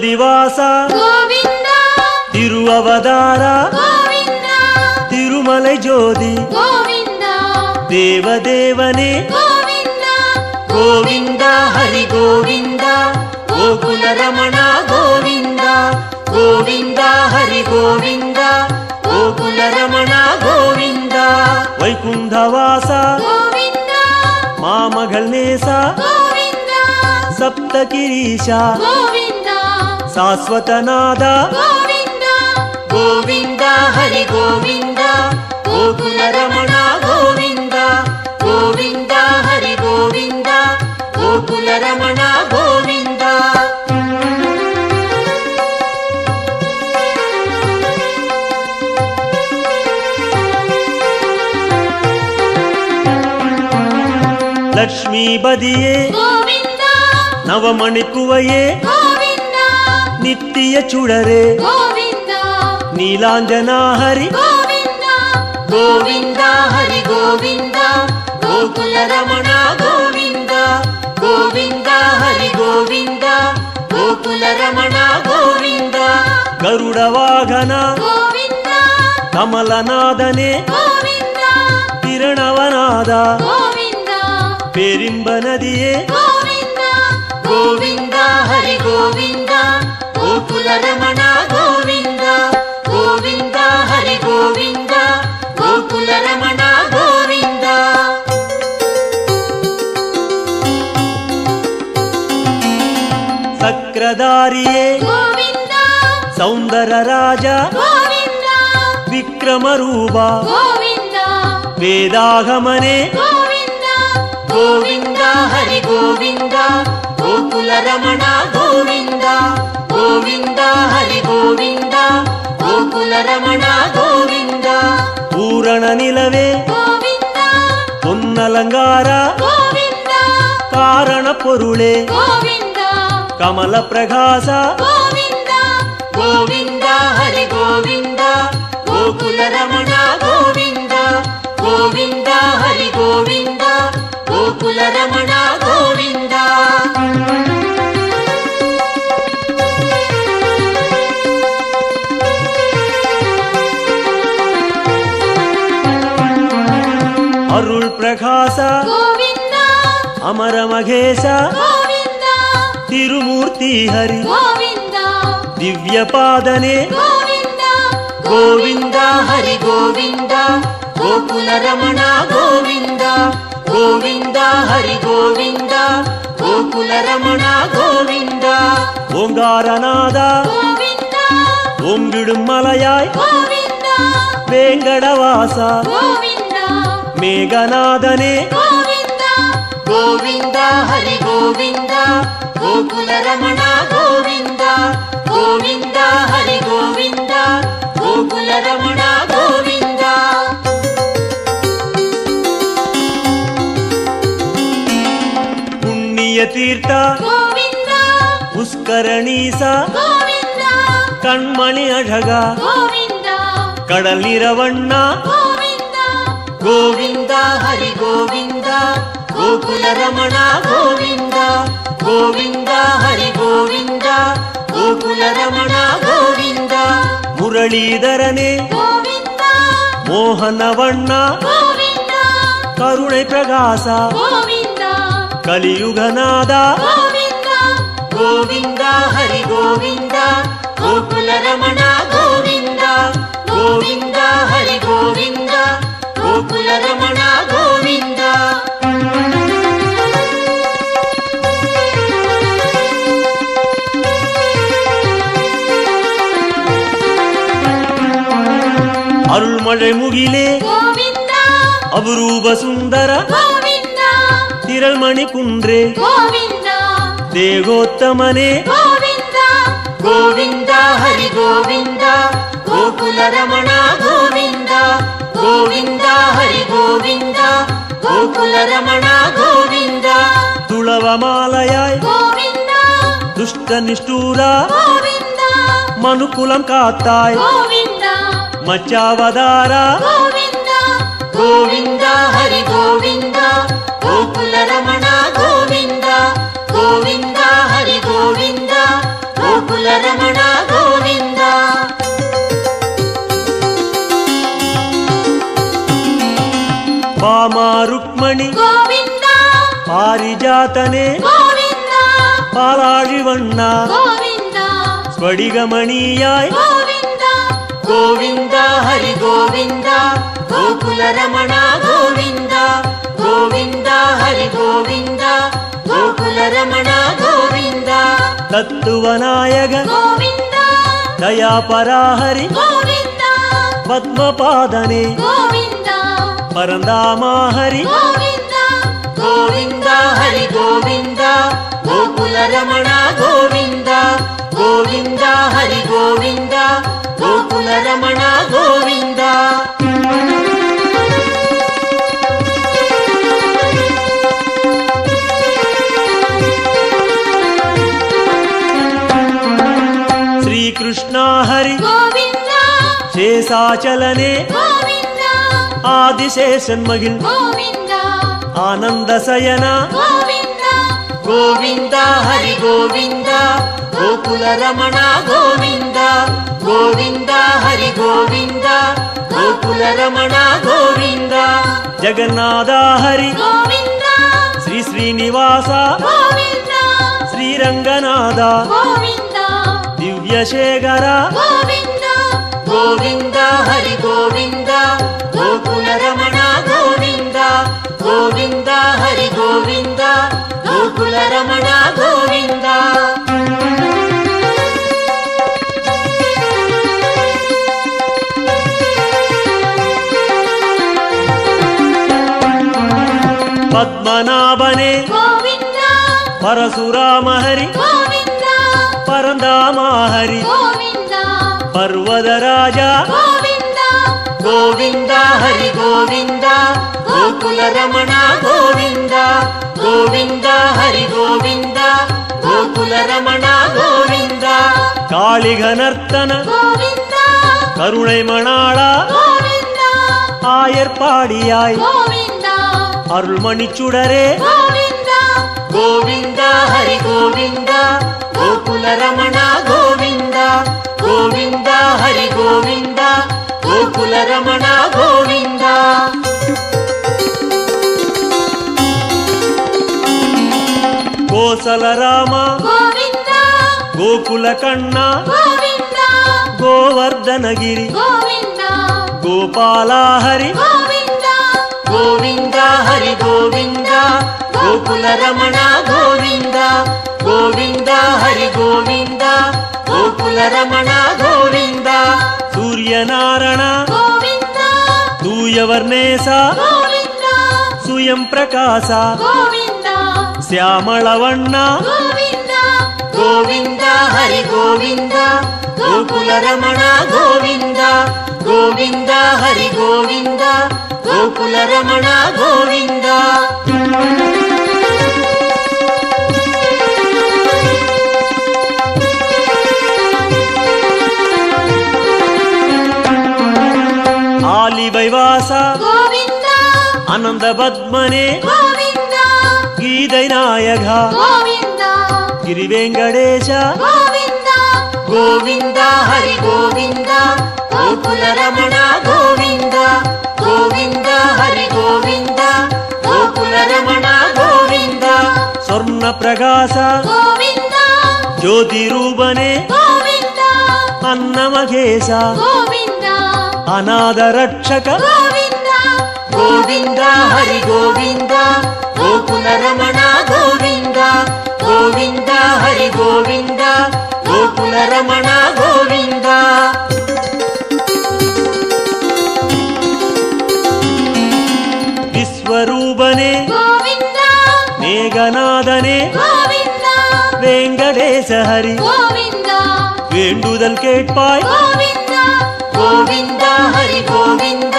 திருப்பதிவாச கோவிந்தா திருவவதார கோவிந்தா திருமலை ஜோதி கோவிந்தா தேவதேவனே கோவிந்தா கோவிந்தா ஹரி கோவிந்தா கோகுல ரமண கோவிந்தா கோவிந்தா ஹரி கோவிந்தா கோகுல ரமண கோவிந்தா வைகுண்டவாச கோவிந்தா மாமகள் நேச கோவிந்தா ಸಪ್ತಗಿರೀಶ கோவிந்தா ಶಾಶ್ವತನಾದ கோவிந்தா ಗೋವಿಂದ ಹರಿ ಗೋವಿಂದ ಗೋಕುಲ ರಮಣ ಗೋವಿಂದ ಗೋವಿಂದ ಹರಿ ಗೋವಿಂದ ಗೋಕುಲ ರಮಣ ಗೋವಿಂದ ಲಕ್ಷ್ಮೀ ಬದಿಯೇ கோவிந்தா ನವಮಣಿಕುವಯೇ கோவிந்தா ನಿತ್ಯ ಚುಡರೆ கோவிந்தா ನೀಲಾಂಜನ ಹರಿ கோவிந்தா ಗೋವಿಂದ ಹರಿ ಗೋವಿಂದ ಗೋಕುಲ ರಮಣ ಗೋವಿಂದ ಗೋವಿಂದ ಹರಿ ಗೋವಿಂದ ಗೋಕುಲ ರಮಣ ಗೋವಿಂದ ಗರುಡ ವಾಹನ கோவிந்தா ಕಮಲನಾದನೆ கோவிந்தா ಕಿರಣವನಾದ கோவிந்தா ಪೇರಿಂಬ ನದಿಯೇ கோவிந்தா ಗೋವಿಂದ ಹರಿ ಗೋವಿಂದ ಗೋಕುಲ ರಮಣ ಗೋವಿಂದ ಗೋವಿಂದ ಹರಿ ಗೋವಿಂದ ಗೋಕುಲ ರಮಣ ಗೋವಿಂದ ಸಕ್ರಧಾರಿಯೇ கோவிந்தா ಸೌಂದರ ರಾಜ கோவிந்தா ವಿಕ್ರಮ ರೂಪ கோவிந்தா ವೇದಾಗಮನೆ கோவிந்தா ಗೋವಿಂದ ಹರಿ ಗೋವಿಂದ ಗೋಕುಲ ರಮಣ ಗೋವಿಂದ ಗೋವಿಂದ ಹರಿ ಗೋವಿಂದ ಗೋಕುಲ ರಮಣ ಗೋವಿಂದ ಪೂರಣ ನಿಲವೇ கோவிந்தா பொன்னலங்கார கோவிந்தா ಕಾರಣ ಪೊರುಳೆ கோவிந்தா ಕಮಲ ಪ್ರಕಾಶ கோவிந்தா ಗೋವಿಂದ ಹರಿ ಗೋವಿಂದ ಗೋಕುಲ ರಮಣ ಗೋವಿಂದ ಗೋವಿಂದ ಹರಿ ಗೋವಿಂದ ಗೋಕುಲ ರಮಣ ಗೋವಿಂದ ಅರುಳ್ ಪ್ರಕಾಶ கோவிந்தா ಅಮರ ಮಹೇಶ கோவிந்தா ತಿರುಮೂರ್ತಿ ಹರಿ கோவிந்தா ದಿವ್ಯ ಪಾದನೆ கோவிந்தா ಗೋವಿಂದ ಹರಿ ಗೋವಿಂದ ಗೋಕುಲ ರಮಣ ಗೋವಿಂದ ಗೋವಿಂದ ಹರಿ ಗೋವಿಂದ ಗೋಕುಲ ರಮಣ ಗೋವಿಂದ ಓಂಗಾರನಾದ கோவிந்தா ಓಂಬಿಡುಂ ಮಲಯಾಯ್ கோவிந்தா ವೇಂಗಡವಾಸ கோவிந்தா ಮೇಘನಾದನೆ கோவிந்தா ಗೋವಿಂದ ಹರಿ ಗೋವಿಂದ ಗೋಕುಲ ರಮಣ ಗೋವಿಂದ ಗೋವಿಂದ ಹರಿ ಗೋವಿಂದ ಗೋಕುಲ ರಮಣ ಗೋವಿಂದ ಪುಣ್ಯ ತೀರ್ಥ கோவிந்தா ಪುಷ್ಕರಣೀಸ கோவிந்தா ಕಣ್ಮಣಿ ಅಢಗ கோவிந்தா ಕಡಲಿರವಣ್ಣ கோவிந்தா ಗೋವಿಂದ ಹರಿ ಗೋವಿಂದ ಗೋಕುಲ ರಮಣ ಗೋವಿಂದ ಗೋವಿಂದ ಹರಿ ಗೋವಿಂದ ಗೋಕುಲ ರಮಣ ಗೋವಿಂದ ಮುರಳೀಧರನೇ கோவிந்தா ಮೋಹನವಣ್ಣ கோவிந்தா ಕರುಣೆ ಪ್ರಕಾಶ கோவிந்தா ಕಲಿಯುಗನಾದ கோவிந்தா ಗೋವಿಂದ ಹರಿ ಗೋವಿಂದ ಗೋಕುಲ ರಮಣ ಗೋವಿಂದ ಗೋವಿಂದ ಹರಿ ಗೋವಿಂದ ಗೋಕುಲ ರಮಣ ಗೋವಿಂದ ಅರುಳ್ಮಳೆ ಮುಗಿಲೆ கோவிந்தா ಅಪರೂಪ ಸುಂದರ கோவிந்தா ತಿರಳ್ಮಣಿ ಕುಂಡ್ರೆ கோவிந்தா ದೇಗೋತ್ತಮನೆ கோவிந்தா ಗೋವಿಂದ ಹರಿ ಗೋವಿಂದ ಗೋಕುಲ ರಮಣ ಗೋವಿಂದ ಗೋವಿಂದ ಹರಿ ಗೋವಿಂದ ಗೋಕುಲ ರಮಣ ಗೋವಿಂದ ತುಳವ ಮಾಲಯಾಯ್ கோவிந்தா ದುಷ್ಟ ನಿಷ್ಠೂರ கோவிந்தா ಮನುಕುಲಂ ಕಾತ್ತಾಯ್ கோவிந்தா ಮಚ್ಚಾವದಾರ கோவிந்தா ಗೋವಿಂದ ಹರಿ ಗೋವಿಂದ ಗೋಕುಲ ರಮಣ ಗೋವಿಂದ ಗೋವಿಂದ ಹರಿ ಗೋವಿಂದ ಗೋಕುಲ ರಮಣ ಗೋವಿಂದ. ವಾಮ ರುಕ್ಮಣಿ ಗೋವಿಂದ ಪಾರಿಜಾತನೆ ಗೋವಿಂದ ಪಾಲಾಳಿವಣ್ಣ ಗೋವಿಂದ ಸ್ಫಟಿಕಮಣಿಯಾಯ್ ಗೋವಿಂದ ಗೋವಿಂದ ಹರಿ ಗೋವಿಂದ ಗೋಕುಲ ರಮಣ ಗೋವಿಂದ ಗೋವಿಂದ ಹರಿ ಗೋವಿಂದ ಗೋಕುಲ ರಮಣ ಗೋವಿಂದ. ತತ್ವನಾಯಕ ಗೋವಿಂದ ದಯಾಪರಾಹರಿ ಗೋವಿಂದ ಪದ್ಮಪಾದನೆ ಗೋವಿಂದ ಪರಂದಾಮ ಹರಿ ಗೋವಿಂದ ಗೋವಿಂದ ಹರಿ ಗೋವಿಂದ ಗೋಕುಲ ರಮಣ ಗೋವಿಂದ ಗೋವಿಂದ ಹರಿ ಗೋವಿಂದ ಗೋಕುಲ ರಮಣ ಗೋವಿಂದ. ಶ್ರೀಕೃಷ್ಣ ಹರಿ ಗೋವಿಂದ ಶೇಷಾಚಲನೆ ಗೋವಿಂದ ಆದಿಶೇಷನ್ ಮಗಿಲ್ ಗೋವಿಂದ ಆನಂದ ಸಯನ ಗೋವಿಂದ ಗೋವಿಂದ ಹರಿ ಗೋವಿಂದ ಗೋಕುಲ ರಮಣ ಗೋವಿಂದ ಗೋವಿಂದ ಹರಿ ಗೋವಿಂದ ಗೋಕುಲ ರಮಣ ಗೋವಿಂದ. ಜಗನ್ನಾಥ ಹರಿ ಗೋವಿಂದ ಶ್ರೀ ಶ್ರೀನಿವಾಸ ಗೋವಿಂದ ಶ್ರೀರಂಗನಾಥ ಗೋವಿಂದ ದಿವ್ಯಶೇಖರ ಗೋವಿಂದ ಗೋವಿಂದ ಹರಿ ಗೋವಿಂದ ಗೋಕುಲ ರಮಣ ಗೋವಿಂದ ಗೋವಿಂದ ಹರಿ ಗೋವಿಂದ ಗೋಕುಲ ರಮಣ ಗೋವಿಂದ. ಪದ್ಮನಾಭನೆ ಗೋವಿಂದ ಪರಶುರಾಮ ಹರಿ ಗೋವಿಂದ ಪರಂದಾಮ ಹರಿ ಗೋವಿಂದ ಪರ್ವದ ರಾಜ ಗೋವಿಂದ ಗೋವಿಂದ ಹರಿ ಗೋವಿಂದ ಗೋಕುಲ ರಮಣ ಗೋವಿಂದ ಗೋವಿಂದ ಹರಿ ಗೋವಿಂದ ಗೋಕುಲ ರಮಣ ಗೋವಿಂದ. ಕಾಳಿಘನರ್ತನ ಗೋವಿಂದ கருணை மணாளா ಗೋವಿಂದ ஆயர்பாடியாய் ಗೋವಿಂದ அருள்மணிச்சுடரே ಗೋವಿಂದ ಗೋವಿಂದ ಹರಿ ಗೋವಿಂದ ಗೋಕುಲ ರಮಣ ಗೋವಿಂದ ಗೋವಿಂದ ಹರಿ ಗೋವಿಂದ ಗೋಕುಲ ರಮಣ ಗೋವಿಂದ. ಕೋಸಲ ರಾಮ ಗೋವಿಂದ ಗೋಕುಲ ಕಣ್ಣ ಗೋವಿಂದ ಗೋವರ್ಧನಗಿರಿ ಗೋವಿಂದ ಗೋಪಾಲ ಹರಿ ಗೋವಿಂದ ಗೋವಿಂದ ಹರಿ ಗೋವಿಂದ ಗೋಕುಲ ರಮಣ ಗೋವಿಂದ ಗೋವಿಂದ ಹರಿ ಗೋವಿಂದ ಗೋಕುಲ ರಮಣ ಗೋವಿಂದ. ಸೂರ್ಯನಾರಾಯಣ ಗೋವಿಂದ ತೂಯವರ್ಣೇಶ ಗೋವಿಂದ ಸ್ವಯಂ ಪ್ರಕಾಶ ಗೋವಿಂದ ಶ್ಯಾಮಳವಣ್ಣ ಗೋವಿಂದ ಗೋವಿಂದ ಹರಿ ಗೋವಿಂದ ಗೋಕುಲ ರಮಣ ಗೋವಿಂದ ಗೋವಿಂದ ಹರಿ ಗೋವಿಂದ ಗೋಕುಲ ರಮಣ ಗೋವಿಂದ. ಆಲಿವೈವಾಸ ಗೋವಿಂದ ಆನಂದ ಪದ್ಮನೆ ಗೋವಿಂದ ಗೀದೈ ನಾಯಕ ಗೋವಿಂದ ಗಿರಿವೆಂಕಟೇಶ ಗೋವಿಂದ ಗೋವಿಂದ ಹರಿ ಗೋವಿಂದ ಗೋಕುಲ ರಮಣ ಗೋವಿಂದ ಗೋವಿಂದ ಹರಿ ಗೋವಿಂದ ಗೋಕುಲ ರಮಣ ಗೋವಿಂದ. ಸ್ವರ್ಣ ಪ್ರಕಾಶ ಗೋವಿಂದ ಜ್ಯೋತಿ ರೂಪನೆ ಗೋವಿಂದ ಅನ್ನಮಘೇಶ ಗೋವಿಂದ ಅನಾಥ ರಕ್ಷಕ ಗೋವಿಂದ ಗೋವಿಂದ ಹರಿ ಗೋವಿಂದ ಗೋಕುಲ ರಮಣ ಗೋವಿಂದ ಗೋವಿಂದ ಹರಿ ಗೋವಿಂದ ಗೋಕುಲ ರಮಣ ಗೋವಿಂದ. ವಿಶ್ವರೂಪನೆ ಗೋವಿಂದ ಮೇಘನಾದನೆ ಗೋವಿಂದ ವೆಂಕಟೇಶ ಹರಿ ಗೋವಿಂದ வேண்டுதல் கேட்பாய் ಗೋವಿಂದ ಗೋವಿಂದ ಹರಿ ಗೋವಿಂದ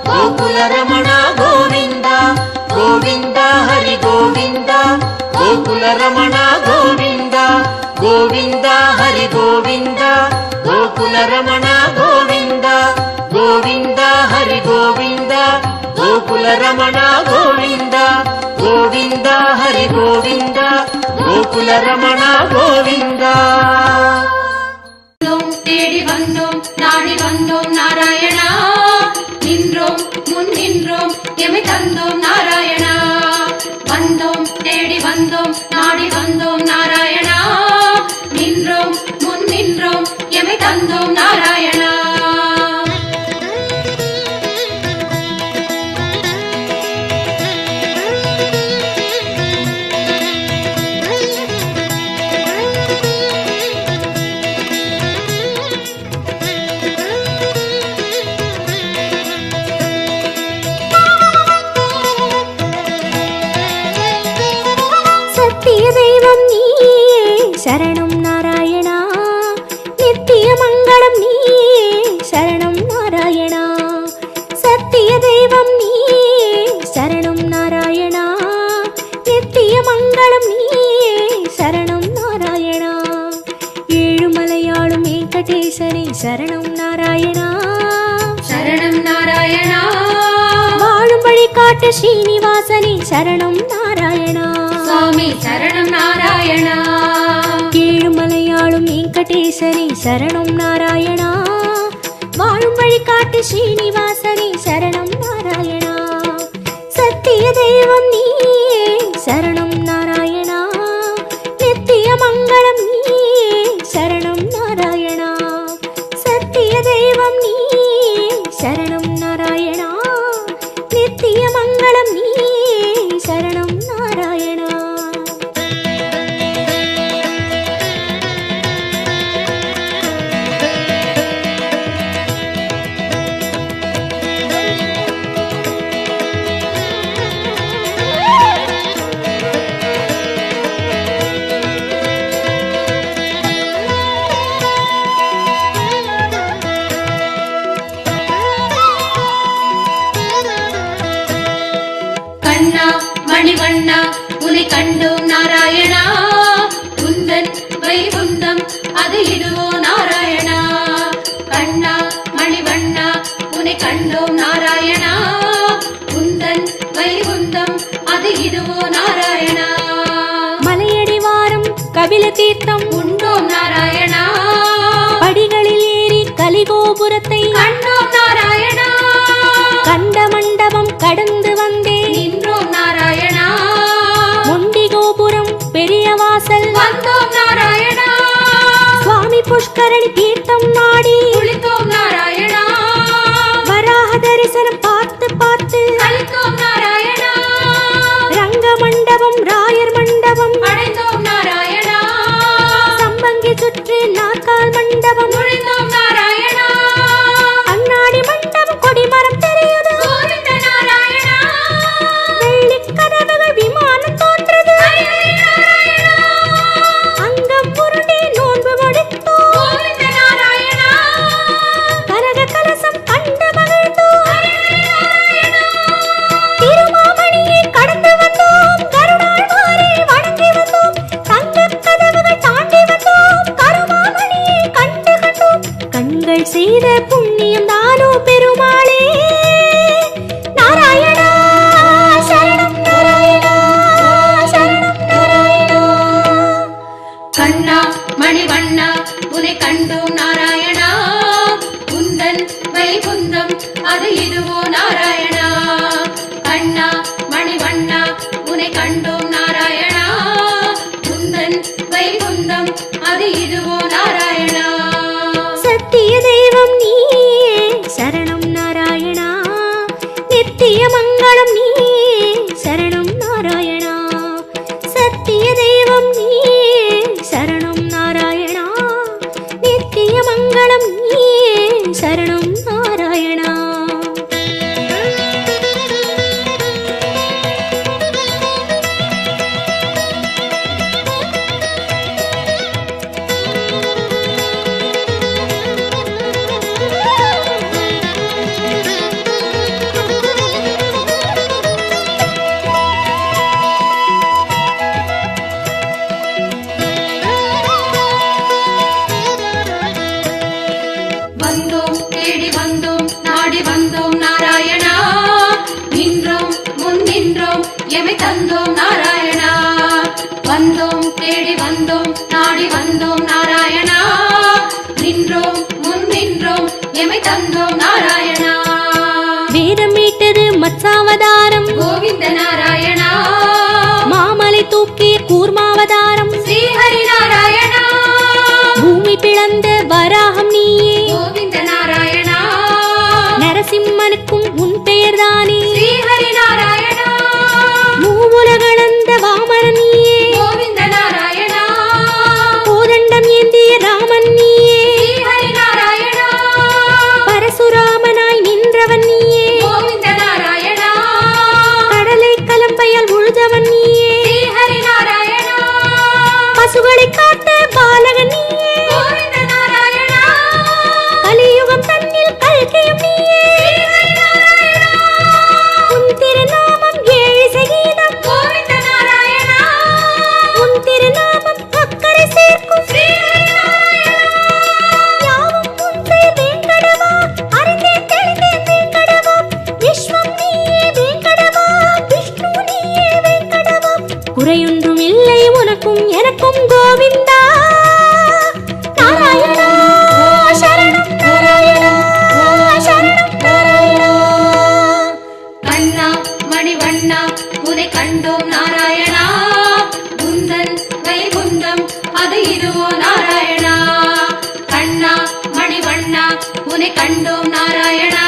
ಗೋಕುಲ ರಮಣ ಗೋವಿಂದ ಗೋವಿಂದ ಹರಿ ಗೋವಿಂದ ಗೋಕುಲ ರಮಣ ಗೋವಿಂದ ಗೋವಿಂದ ಹರಿ ಗೋವಿಂದ ಗೋಕುಲ ರಮಣ ಗೋವಿಂದ ಗೋವಿಂದ ಹರಿ ಗೋವಿಂದ ಗೋಕುಲ ರಮಣ ಗೋವಿಂದ ಗೋವಿಂದ ಹರಿ ಗೋವಿಂದ ಗೋಕುಲ ರಮಣ ಗೋವಿಂದ. வந்தோம் நாராயணா, நின்றோம் முன் நின்றோம் எமை தந்தோம் நாராயணா. வந்தோம் தேடி வந்தோம் நாடி வந்தோம் நாராயணா, நின்றோம் முன் நின்றோம் எமை தந்தோம் நாராயணா. சத்திய தெய்வம் நீயே சரணம் நாராயணா, நித்திய மங்களம் நீயே சரணம் நாராயணா. சத்திய தெய்வம் நீயே சரணம் நாராயணா, நித்திய மங்களம் நீயே சரணம் நாராயணா. ஏழுமலையாளும் வெங்கடேசனே சரணம் நாராயணா, சரணம் நாராயணா. வாழும் வழி காட்டு ஸ்ரீனிவாசனே சரணம் நாராயணா, சுவாமி சரணம் நாராயணா. ஏழுமலையாளும் வெங்கடேசனே சரணம் நாராயணா, வாழும் வழி காட்டு ஸ்ரீனிவாசனே சரணம் நாராயணா. சத்திய தெய்வம் நீயே சரணம் நாராயணா, நித்திய மங்களம் நீயே சரணம் நாராயணா. சத்திய தெய்வம் நீயே சரணம் நாராயணா, நித்திய மங்களம் நீயே சரணம் நாராயணா. கண்ணா மணிவண்ணா உனை கண்டோம் நாராயணா, உந்தன் வைகுந்தம் அது இதுவோ நாராயணா. கண்ணா மணிவண்ணா உனை கண்டோம் நாராயணா, உந்தன் வைகுந்தம் அது இதுவோ நாராயணா. மலையடிவாரம் கபில தீர்த்தம் உண்டோம் நாராயணா, படிகளில் ஏறி கலிகோபுரத்தை கண்டோம் நாராயணா. கண்ட மண்டபம் கடந்து வந்தேன், நின்றோம் நாராயணா, முண்டி கோபுரம் பெரிய வாசல் வந்தோம் நாராயணா. சுவாமி புஷ்கரணி தீர்த்தம் நாடி குளித்தோம் நாராயணா, வராக தரிசனம் பார்த்து பார்த்து அளித்தோம் நாராயணா. ரங்க மண்டபம் ராயர் மண்டபம் அடைந்தோம் நாராயணா, சம்பங்கி சுற்றி நாற்கால் மண்டபம் நுழைந்தோம் நாராயணா. அண்ணாடி மண்டபம் கொடிமரம் தெரியுது, கோவிந்த நாராயணா, வெள்ளி கதவுகள் விமானம் தோன்றது, ஹரிஹரி நாராயணா. அங்கம் உருண்டே நோன்பு முடித்தோம், கோவிந்த நாராயணா, கனக கலசம் கண்டு மகிழ்ந்தோம், ஹரிஹரி நாராயணா. திருமாமணியை கடந்து வந்தோம், கருடாழ்வாரை வணங்கி வந்தோம், தங்கக் கதவுகள் தாண்டி வந்தோம், கருமாமணியை கண்டு கண்டோம். கண்கள் செய்த புண்ணியம் தானோ பெருமாளே நாராயணா, சரணம் நாராயணா, சரணம் நாராயணா. கண்ணா மணிவண்ணா உனை கண்டோம் நாராயணா, உந்தன் வைகுந்தம் அது இதுவோ நாராயணா. கண்ணா மணிவண்ணா உனை கண்டோம் நாராயணா, உந்தன் வைகுந்தம் அது இதுவோ நாராயணா. சத்திய தெய்வம் நீயே சரணம் நாராயணா, நித்திய மங்களம் நீயே சரணம் நாராயணா. சத்திய தெய்வம் நீயே சரணம் நாராயணா, நித்திய மங்களம் நீயே சரணம் நாராயணா. வந்தோம் தேடி வந்தோம் நாடி வந்தோம் நாராயணா, நின்றோம் முன் நின்றோம் எமை தந்தோம் நாராயணா. வந்தோம் தேடி வந்தோம் நாடி வந்தோம் நாராயணா, நின்றோம் வந்தோம் முன் நின்றோம் எமை தந்தோம் நாராயணா. வேதம் மீட்டது மத்சாவதாரம் கோவிந்த நாராயணா. மாமலை தூக்கிய கூர்மாவதாரம் ஸ்ரீஹரி நாராயணா. பூமி பிளந்த வராகம் நீயே கோவிந்த நாராயணா. நரசிம்மனுக்கும் உன் பெயர்தானே ஸ்ரீஹரி நாராயணா. மூவுலகளந்த வாமனன் நீயே கோவிந்த நாராயணா. கோதண்டம் ஏந்திய ராமன் நீயே ஸ்ரீஹரி நாராயணா. பரசுராமனாய் நின்றவன் நீயே கோவிந்த நாராயணா. கடலை கலம்பையால் உழுதவன் நீயே ஸ்ரீஹரி நாராயணா. பசுகளை காத்த பாலகன் நீயே கோவிந்த நாராயணா. கலியுகம் தன்னில் கல்கியும் நீயே ஸ்ரீஹரி நாராயணா. உன் திருநாமம் ஏழு சகீதம் கோவிந்த நாராயணா. உன் திருநாமம் அக்கறை சேர்க்கும் ஸ்ரீஹரி நாராயணா. யாவும் உன் பெயர் வேங்கடவா அறிந்தேன் தெளிந்தேன் வேங்கடவா விஸ்வம் நீயே வேங்கடவா விஷ்ணு நீயே வேங்கடவா குறையொன்றும் இல்லை உனக்கும் எனக்கும் கோவிந்தா நாராயணா சரணம் நாராயணா சரணம் நாராயணா. கண்ணா மணிவண்ணா உனை கண்டோம் நாராயணா. குந்தன் வைகுந்தம் அது இதுவோ நாராயணா. கண்ணா மணிவண்ணா உனை கண்டோம் நாராயணா.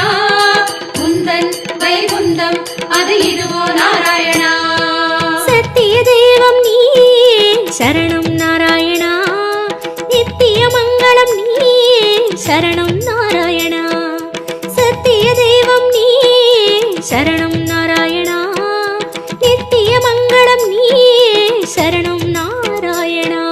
குந்தன் வைகுந்தம் அது இதுவோ நாராயணா. சத்திய தெய்வம் நீயே சரணம் நாராயணா நித்திய மங்களம் நீயே சரணம் நாராயணா. சத்திய தெய்வம் நீயே சரணம் நாராயணா நித்திய மங்களம் நீயே சரணம் நாராயணா.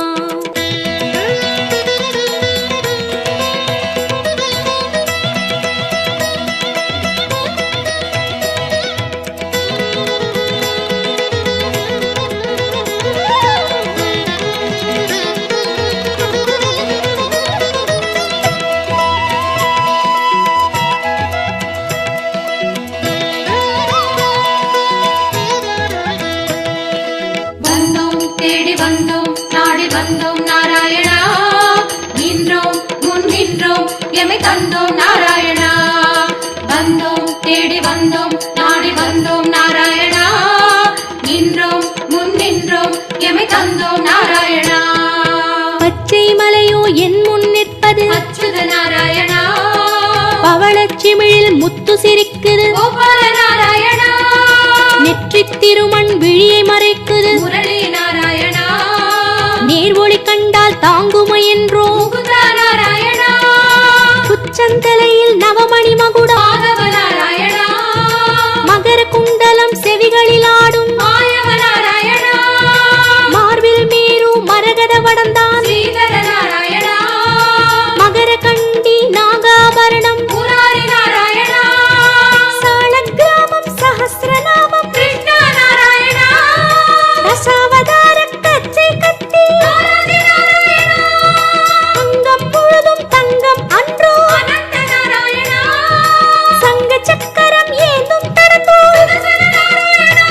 வந்தோம் தேடி வந்தோம் நாடி வந்தோம் நாராயணா. நின்றோம் முன் நின்றோம் எமை தந்தோம் நாராயணா. வந்தோம் தேடி வந்தோம் நாடி வந்தோம் நாராயணா. நின்றோம் முன் நின்றோம் எமை தந்தோம் நாராயணா. பச்சை மலையோ என் முன் நிற்பது அச்சுத நாராயணா. பவளச்சிமிழில் முத்து சிரிக்குது கோபால நாராயணா. நெற்றித் திருமண் விழியை மறைக்குது முரளி நாராயணா. நேர் ஒளி கண்டால் தாங்குமோ என்றோ முகுந்தா நாராயணா. உச்சந்தலையில் நவமணி மகுடம் மாதவ நாராயணா. மகர குண்டலம் செவிகளில் ஆடும் மாயவ நாராயணா. மார்பில் மேரு மரகத வடந்தான் ஸ்ரீதர நாராயணா. மகர கண்டி நாகாபரணம் முராரி நாராயணா. சாலக்கிராமம் சஹஸ்ரநாமம் கிருஷ்ணா நாராயணா. தசாவதார கச்சை கத்தி ஆராதி நாராயணா. அங்கம் முழுதும் தங்கம் அன்றோ அனந்த நாராயணா. சங்க சக்கரம் ஏந்தும் தடந்தோ சுதர்சன நாராயணா.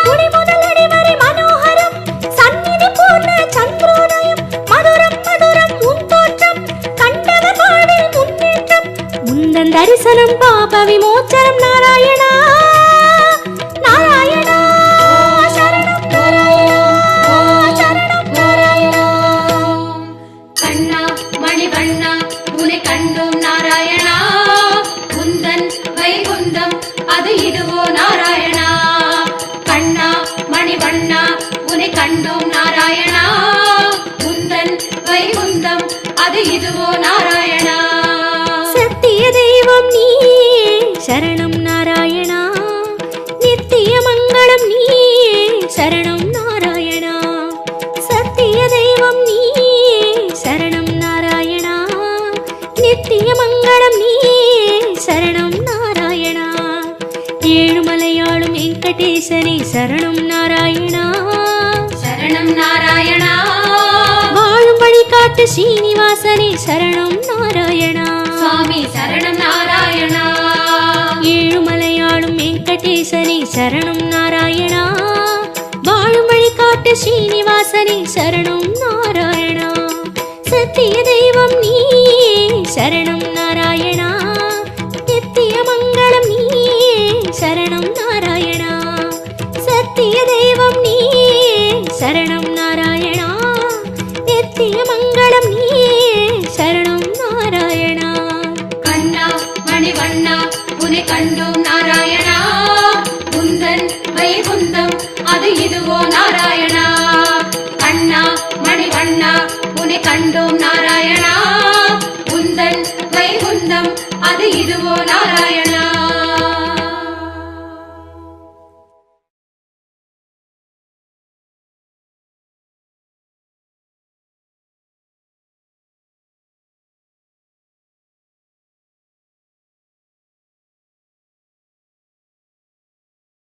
குடி முதல் அடிவரை மனோகரம் சந்நிதி பூர்ண சந்திரோதயம் மதுரம் மதுரம் உன் தோற்றம் கண்டவர் வாழ்வில் முன்னேற்றம் முந்தன் தரிசனம் பாப விமோச்சனம் நாராயணா நாராயணா சரணம் நாராயணா சரணம் நாராயணா. கண்ணா மணிவண்ணா உனை கண்டோம் நாராயணா. குந்தன் வைகுந்தம் அது இதுவோ நாராயணா. கண்ணா மணிவண்ணா உனை கண்டோம் நாராயணா. குந்தன் வைகுந்தம் அது இதுவோ நாராயணா. சத்திய தெய்வம் நீயே சரணம் நாராயணா நித்திய மங்களம் நீயே சரணம் நாராயணா. சத்திய தெய்வம் நீயே சரணம் நாராயணா நித்திய மங்களம் நீயே சரணம் நாராயணா. ஏழுமலையாளும் வெங்கடேசனே சரணம் நாராயணா. சரணம் நாராயணா. வாழும் வழிகாட்டு ஸ்ரீனிவாசனே சரணம் நாராயணா. சுவாமி சரணம் நாராயணா. ஏழுமலையாளும் வெங்கடேசனே சரணம் நாராயணா. வாழும் வழிகாட்டு ஸ்ரீனிவாசனே சரணம் நாராயணா. சத்திய தெய்வம் நீயே சரணம் நாராயணா நித்திய மங்களம் நீயே சரணம் நாராயணா சத்திய தெய்வம் நீயே சரணம் நாராயணா நித்திய மங்களம் நீயே சரணம் நாராயணா கண்ணா மணிவண்ணா உன்னை கண்டோம் நாராயணா உந்தன் வைகுந்தம் அது இதுவோ நாராயணா கண்ணா மணிவண்ணா உன்னை கண்டோம் நாராயணா உந்தன் வைகுந்தம் அது இதுவோ நாராயணா